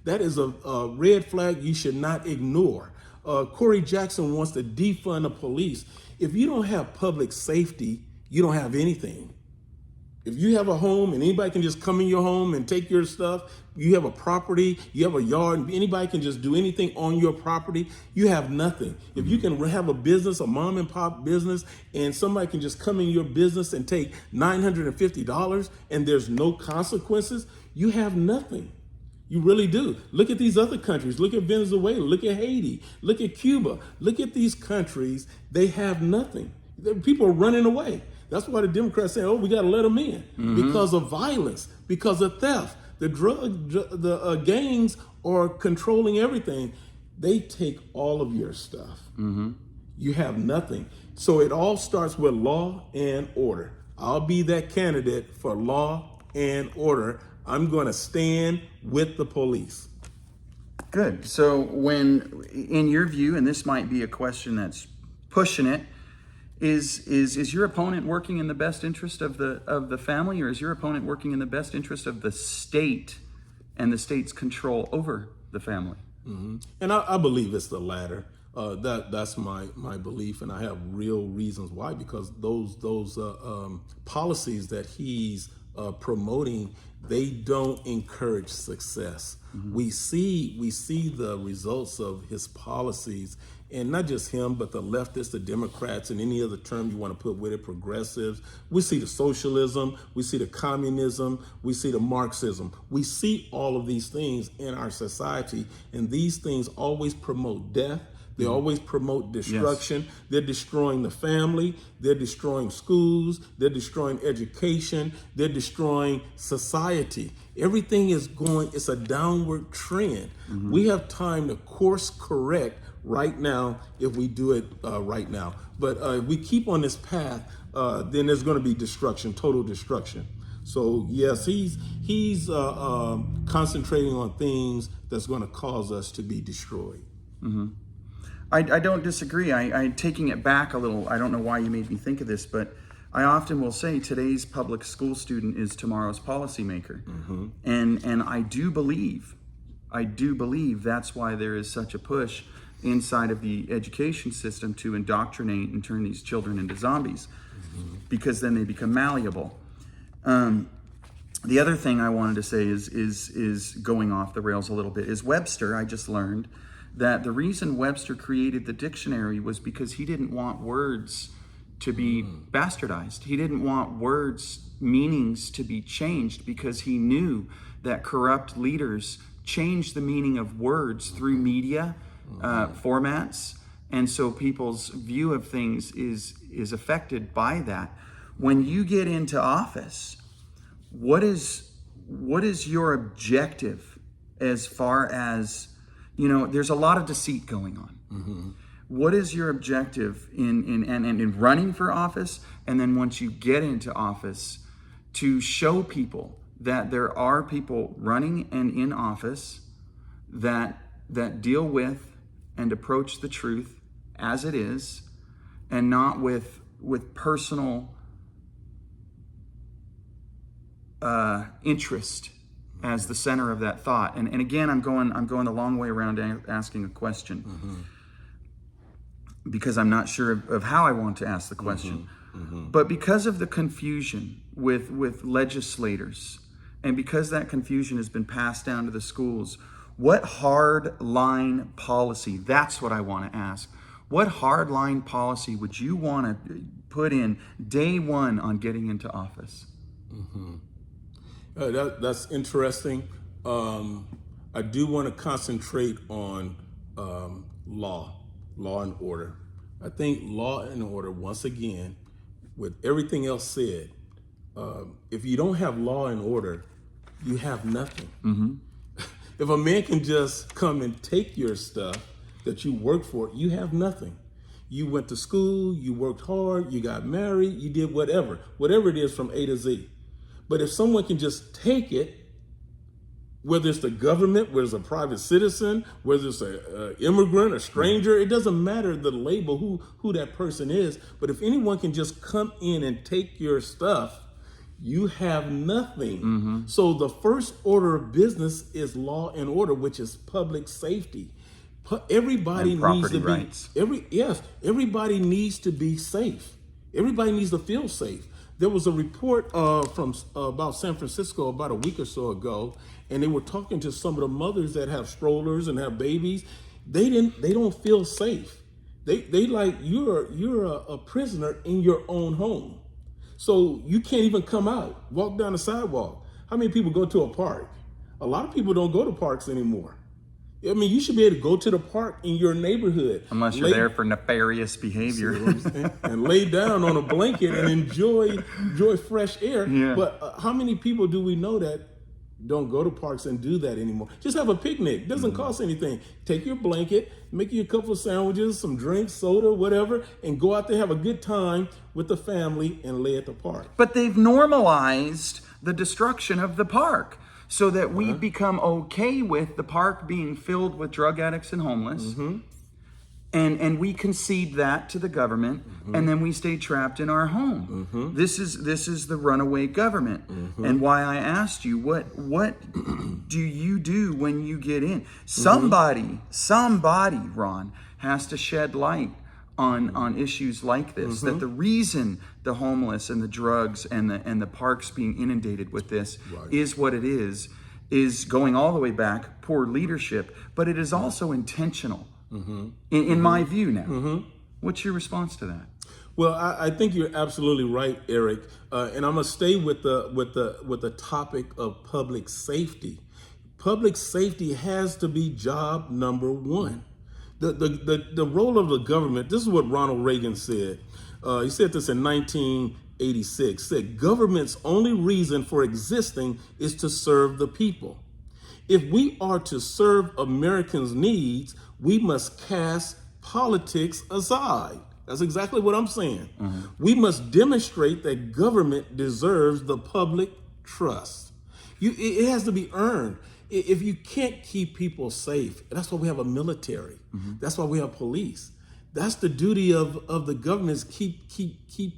That is a red flag you should not ignore. Corey Jackson wants to defund the police. If you don't have public safety, you don't have anything. If you have a home and anybody can just come in your home and take your stuff, you have a property, you have a yard, and anybody can just do anything on your property, you have nothing. If you can have a business, a mom and pop business, and somebody can just come in your business and take $950 and there's no consequences, you have nothing. You really do. Look at these other countries. Look at Venezuela. Look at Haiti. Look at Cuba. Look at these countries. They have nothing. People are running away. That's why the Democrats say, "Oh, we got to let them in," because of violence, because of theft. The gangs are controlling everything. They take all of your stuff. You have nothing. So it all starts with law and order. I'll be that candidate for law and order. I'm going to stand with the police. Good. So when, in your view, and this might be a question that's pushing it, is your opponent working in the best interest of the family, or is your opponent working in the best interest of the state and the state's control over the family? And I believe it's the latter. That's my belief, and I have real reasons why. Because those policies that he's promoting, they don't encourage success. We see the results of his policies, and not just him, but the leftists, the Democrats, and any other term you want to put with it, progressives. We see the socialism, we see the communism, we see the Marxism. We see all of these things in our society, and these things always promote death. They always promote destruction. Yes. They're destroying the family. They're destroying schools. They're destroying education. They're destroying society. Everything is it's a downward trend. We have time to course correct right now if we do it right now. But if we keep on this path, then there's going to be destruction, total destruction. So yes, he's concentrating on things that's going to cause us to be destroyed. I don't disagree. I'm taking it back a little. I don't know why you made me think of this, but I often will say today's public school student is tomorrow's policymaker. And I do believe that's why there is such a push inside of the education system to indoctrinate and turn these children into zombies, because then they become malleable. The other thing I wanted to say is going off the rails a little bit is Webster. I just learned that the reason Webster created the dictionary was because he didn't want words to be bastardized. He didn't want meanings to be changed, because he knew that corrupt leaders change the meaning of words through media formats. And so people's view of things is affected by that. When you get into office, what is your objective as far as, there's a lot of deceit going on. What is your objective in running for office? And then once you get into office, to show people that there are people running and in office that deal with and approach the truth as it is, and not with personal interest as the center of that thought. And again, I'm going the long way around asking a question, because I'm not sure of how I want to ask the question. But because of the confusion with legislators, and because that confusion has been passed down to the schools, what hard line policy, that's what I want to ask. What hard line policy would you want to put in day one on getting into office? That's interesting. I do want to concentrate on law and order. I think law and order, once again, with everything else said, if you don't have law and order, you have nothing. If a man can just come and take your stuff that you worked for, you have nothing. You went to school, you worked hard, you got married, you did whatever it is from A to Z. But if someone can just take it, whether it's the government, whether it's a private citizen, whether it's an immigrant, a stranger, it doesn't matter the label, who that person is. But if anyone can just come in and take your stuff, you have nothing. So the first order of business is law and order, which is public safety. Everybody needs to rights. Everybody needs to be safe. Everybody needs to feel safe. There was a report from about San Francisco about a week or so ago, and they were talking to some of the mothers that have strollers and have babies. They don't feel safe. They like you're a prisoner in your own home. So you can't even come out, walk down the sidewalk. How many people go to a park? A lot of people don't go to parks anymore. I mean, you should be able to go to the park in your neighborhood. Unless you're there for nefarious behavior. And lay down on a blanket and enjoy fresh air. Yeah. But how many people do we know that don't go to parks and do that anymore? Just have a picnic. Doesn't cost anything. Take your blanket, make you a couple of sandwiches, some drinks, soda, whatever, and go out there, have a good time with the family and lay at the park. But they've normalized the destruction of the park so that we become okay with the park being filled with drug addicts and homeless. And we concede that to the government, and then we stay trapped in our home. This is the runaway government. And why I asked you, what do you do when you get in? Somebody, Ron, has to shed light on issues like this. That the reason the homeless and the drugs and the parks being inundated with this is what it is going all the way back, poor leadership, but it is also intentional. In my view now. What's your response to that? Well, I think you're absolutely right, Eric. And I'm gonna stay with the topic of public safety. Public safety has to be job number one. The role of the government, this is what Ronald Reagan said. He said this in 1986, said government's only reason for existing is to serve the people. If we are to serve Americans' needs, we must cast politics aside. That's exactly what I'm saying. We must demonstrate that government deserves the public trust. It has to be earned. If you can't keep people safe, that's why we have a military. That's why we have police. That's the duty of the government, is keep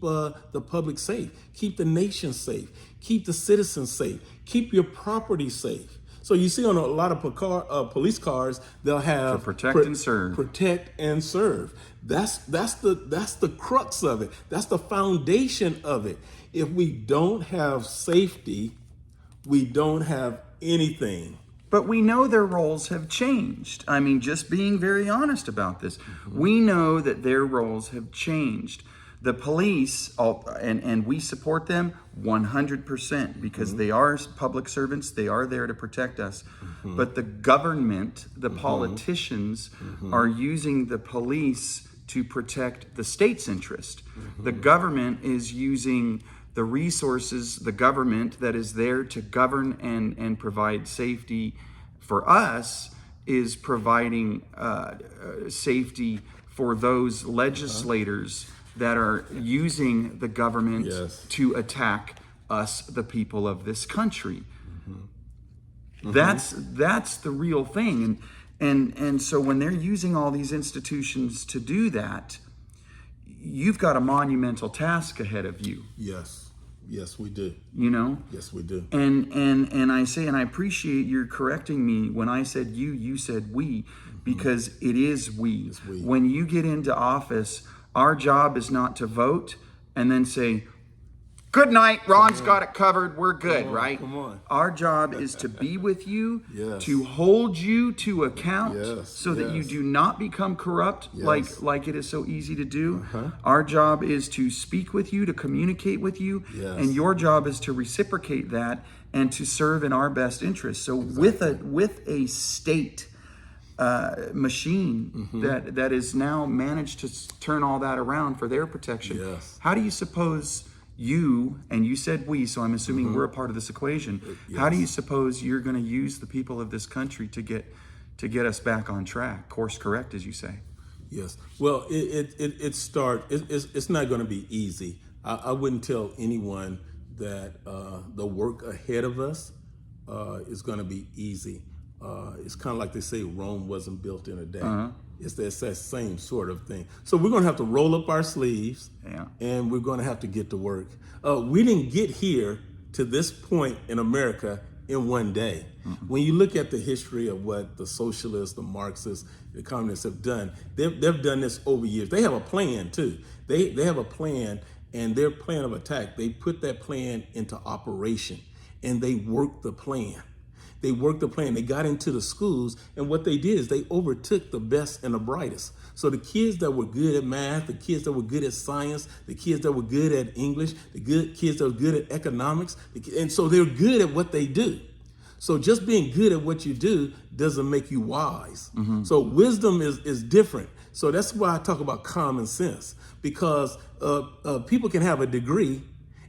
the public safe, keep the nation safe, keep the citizens safe, keep your property safe. So you see on a lot of police cars, they'll have protect and serve. Protect and serve. That's the crux of it. That's the foundation of it. If we don't have safety, we don't have anything. But we know their roles have changed. I mean, just being very honest about this, we know that their roles have changed. The police, and we support them 100% because they are public servants. They are there to protect us. But the government, the politicians, are using the police to protect the state's interest. The government is using the resources, the government that is there to govern and provide safety for us is providing safety for those legislators that are using the government to attack us, the people of this country. That's the real thing. And so when they're using all these institutions to do that, you've got a monumental task ahead of you. Yes, we do. You know? Yes, we do. And I say, and I appreciate your correcting me when I said you said we, because it is we. It's we. When you get into office, our job is not to vote and then say, good night, Ron's got it covered, we're good, right? Come on. Our job is to be with you, Yes. to hold you to account Yes, so that you yes. do not become corrupt Yes. like it is so easy to do. Our job is to speak with you, to communicate with you, Yes. and your job is to reciprocate that and to serve in our best interest. So with a state machine that is now managed to turn all that around for their protection. Yes. How do you suppose you, and you said we, so I'm assuming we're a part of this equation. How do you suppose you're going to use the people of this country to get us back on track, course correct, as you say? Yes. Well, it's not going to be easy. I wouldn't tell anyone that the work ahead of us is going to be easy. It's kind of like they say Rome wasn't built in a day. It's that same sort of thing. So we're going to have to roll up our sleeves, and we're going to have to get to work. We didn't get here to this point in America in one day. When you look at the history of what the socialists, the Marxists, the communists have done, they've done this over years. They have a plan too. They have a plan, and their plan of attack, they put that plan into operation, and they worked the plan. They worked the plan. They got into the schools, and what they did is they overtook the best and the brightest. So the kids that were good at math, the kids that were good at science, the kids that were good at English, the kids that were good at economics, and so they're good at what they do. So just being good at what you do doesn't make you wise. So wisdom is different. So that's why I talk about common sense, because people can have a degree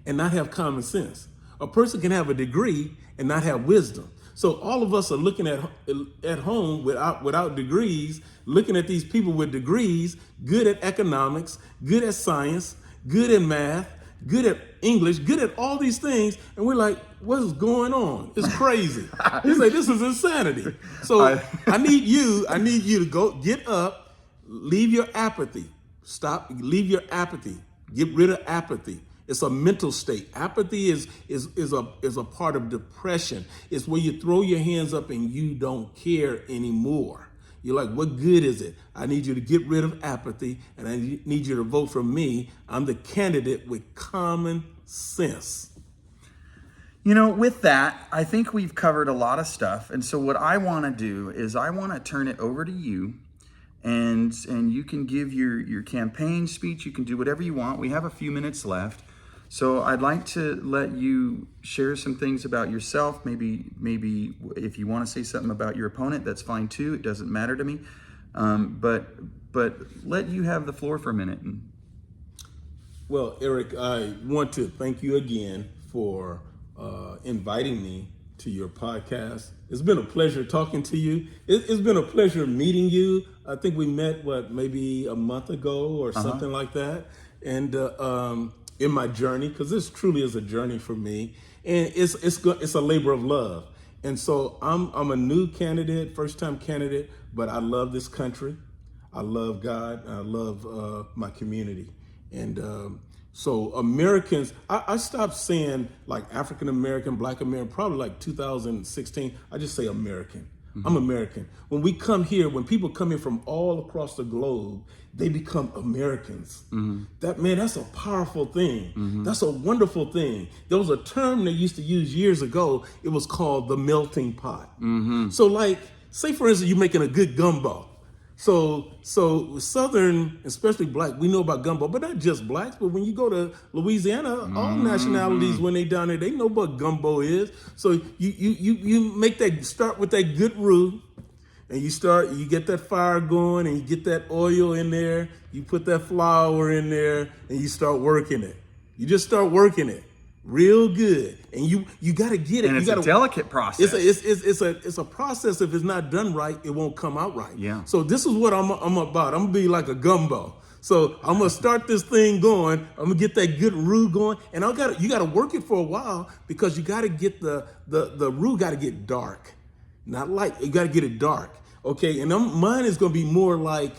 and not have common sense. A person can have a degree and not have wisdom. So all of us are looking at home without degrees, looking at these people with degrees, good at economics, good at science, good at math, good at English, good at all these things, and we're like, what is going on? It's crazy. He's like, this is insanity. So I need you to go get up, leave your apathy, leave your apathy, get rid of apathy. It's a mental state. Apathy is a part of depression. It's where you throw your hands up and you don't care anymore. You're like, what good is it? I need you to get rid of apathy, and I need you to vote for me. I'm the candidate with common sense. With that, I think we've covered a lot of stuff. And so what I want to do is I want to turn it over to you, and you can give your campaign speech. You can do whatever you want. We have a few minutes left. So I'd like to let you share some things about yourself. Maybe if you want to say something about your opponent, that's fine too. It doesn't matter to me. But let you have the floor for a minute. Well, Eric, I want to thank you again for inviting me to your podcast. It's been a pleasure talking to you. It's been a pleasure meeting you. I think we met, maybe a month ago or something like that. And in my journey, because this truly is a journey for me, and it's a labor of love. And so I'm a new candidate, first time candidate, but I love this country. I love God. And I love my community. And so Americans, I stopped saying like African American, Black American, probably like 2016. I just say American. I'm American. When we come here, when people come in from all across the globe, they become Americans. That's a powerful thing. That's a wonderful thing. There was a term they used to use years ago. It was called the melting pot. So like, say for instance, you're making a good gumbo. So Southern, especially Black, we know about gumbo, but not just Blacks. But when you go to Louisiana, all nationalities, when they down there, they know what gumbo is. So you make that, start with that good roux, and you get that fire going, and you get that oil in there. You put that flour in there, and you start working it. You just start working it real good, and you got to get it. And it's a delicate process. It's a process. If it's not done right, it won't come out right. Yeah. So this is what I'm about. I'm gonna be like a gumbo. So I'm gonna start this thing going. I'm gonna get that good roux going, and you gotta work it for a while, because you gotta get the roux gotta get dark, not light. You gotta get it dark. Okay, and mine is gonna be more like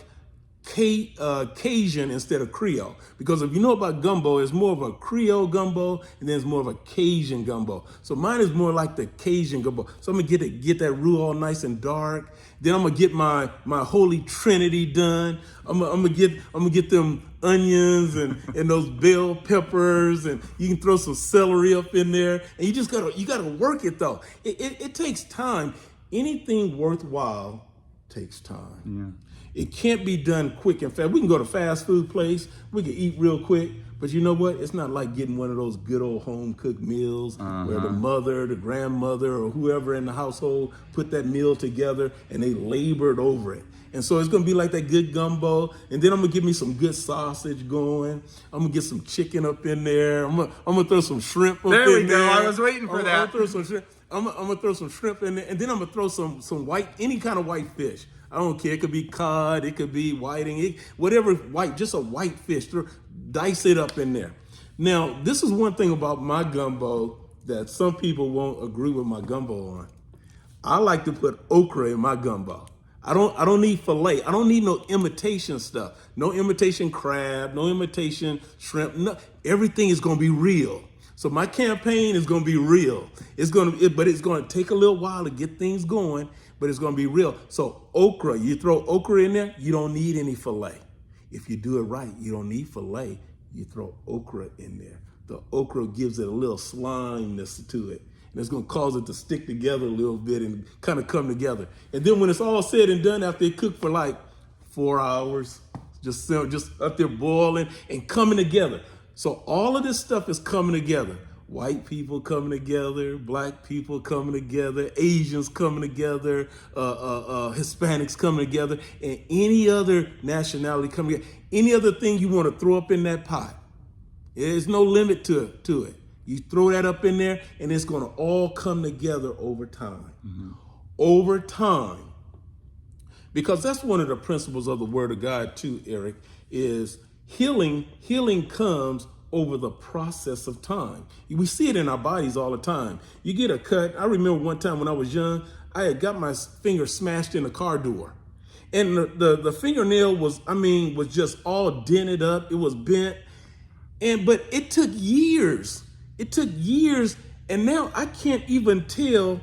Cajun instead of Creole, because if you know about gumbo, it's more of a Creole gumbo, and then it's more of a Cajun gumbo. So mine is more like the Cajun gumbo. So I'm gonna get that roux all nice and dark. Then I'm gonna get my Holy Trinity done. I'm gonna get them onions and those bell peppers, and you can throw some celery up in there. And you gotta work it though. It takes time. Anything worthwhile takes time. Yeah. It can't be done quick and fast. We can go to fast food place, we can eat real quick, But you know what? It's not like getting one of those good old home cooked meals where the mother, the grandmother, or whoever in the household put that meal together and they labored over it. And so it's gonna be like that good gumbo, and then I'm gonna give me some good sausage going. I'm gonna get some chicken up in there. I'm gonna throw some shrimp up in there. There we go. I was waiting for that. I'm gonna throw some shrimp. I'm gonna throw some shrimp in there, and then I'm gonna throw some white, any kind of white fish. I don't care. It could be cod, it could be whiting, whatever white, just a white fish. Dice it up in there. Now, this is one thing about my gumbo that some people won't agree with my gumbo on. I like to put okra in my gumbo. I don't need filet. I don't need no imitation stuff. No imitation crab, no imitation shrimp. No, everything is gonna be real. So my campaign is gonna be real. But it's gonna take a little while to get things going, but it's gonna be real. So okra, you throw okra in there, you don't need any filet. If you do it right, you don't need filet. You throw okra in there. The okra gives it a little slimeness to it. And it's gonna cause it to stick together a little bit and kind of come together. And then when it's all said and done, after it cooked for like 4 hours, just up there boiling and coming together. So all of this stuff is coming together. White people coming together, black people coming together, Asians coming together, Hispanics coming together, and any other nationality coming together. Any other thing you want to throw up in that pot. There's no limit to it. You throw that up in there, and it's going to all come together over time. Mm-hmm. Over time. Because that's one of the principles of the Word of God too, Eric, is healing comes over the process of time. We see it in our bodies all the time. You get a cut. I remember one time when I was young, I had got my finger smashed in a car door. And the fingernail was just all dented up. It was bent. But it took years. It took years, and now I can't even tell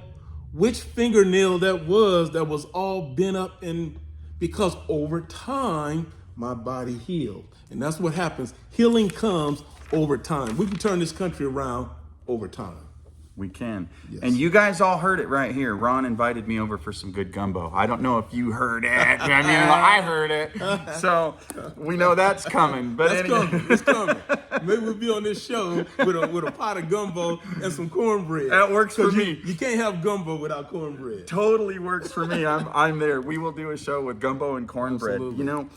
which fingernail that was all bent up, and because over time my body healed. And that's what happens. Healing comes over time. We can turn this country around over time. We can. Yes. And you guys all heard it right here. Ron invited me over for some good gumbo. I don't know if you heard it. I heard it. So we know that's coming. But It's coming. Maybe we'll be on this show with a pot of gumbo and some cornbread. That works for me. You can't have gumbo without cornbread. Totally works for me. I'm there. We will do a show with gumbo and cornbread. Absolutely. You know,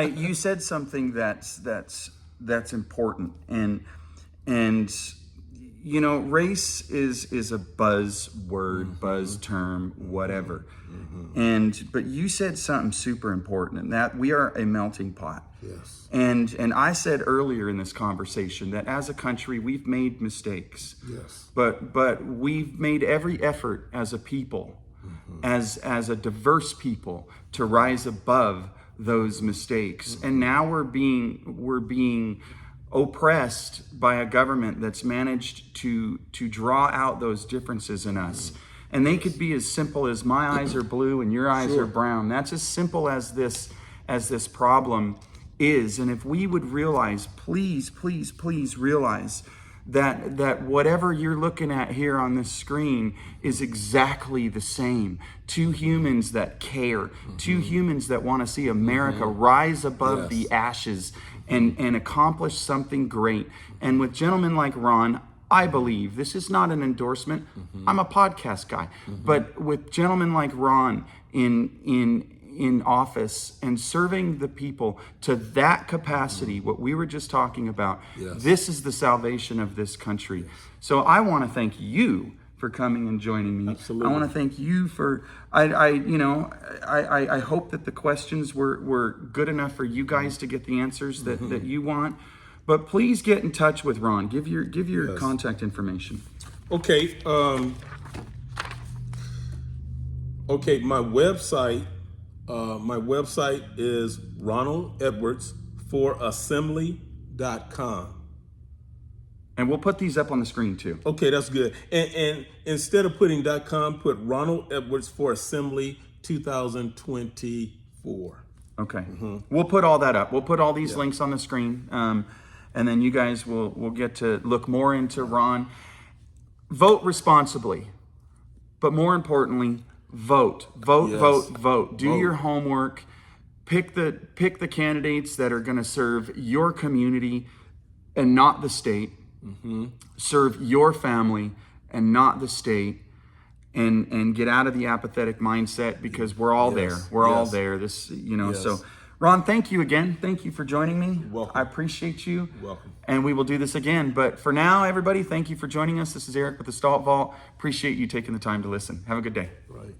you said something that's important, and you know, race is a buzzword, buzz term, whatever. But you said something super important, and that we are a melting pot. Yes. And I said earlier in this conversation that as a country we've made mistakes. Yes. But we've made every effort as a people, as a diverse people, to rise above those mistakes. And now we're being oppressed by a government that's managed to draw out those differences in us. And they could be as simple as my eyes are blue and your eyes are brown. That's as simple as this problem is. And if we would realize, please realize that whatever you're looking at here on this screen is exactly the same. Two humans that care, two humans that want to see America rise above the ashes and accomplish something great. And with gentlemen like Ron, I believe, this is not an endorsement, I'm a podcast guy, but with gentlemen like Ron in office and serving the people to that capacity, what we were just talking about, this is the salvation of this country. So I want to thank you for coming and joining me. Absolutely. I want to thank you for, I hope that the questions were good enough for you guys to get the answers that you want. But please get in touch with Ron. Give your contact information. Okay. My website is Ronald Edwards for assembly.com. And we'll put these up on the screen too. Okay, that's good. And instead of putting .com, put Ronald Edwards for Assembly 2024. Okay. We'll put all that up. We'll put all these links on the screen. And then you guys will get to look more into Ron. Vote responsibly. But more importantly, vote. Vote. Do your homework. Pick the candidates that are going to serve your community. and not the state. Serve your family and not the state. And get out of the apathetic mindset, because we're all there. We're all there. This, so Ron, thank you again. Thank you for joining me. Welcome. I appreciate you. Welcome. And we will do this again. But for now, everybody, thank you for joining us. This is Eric with the Stalt Vault. Appreciate you taking the time to listen. Have a good day. Right.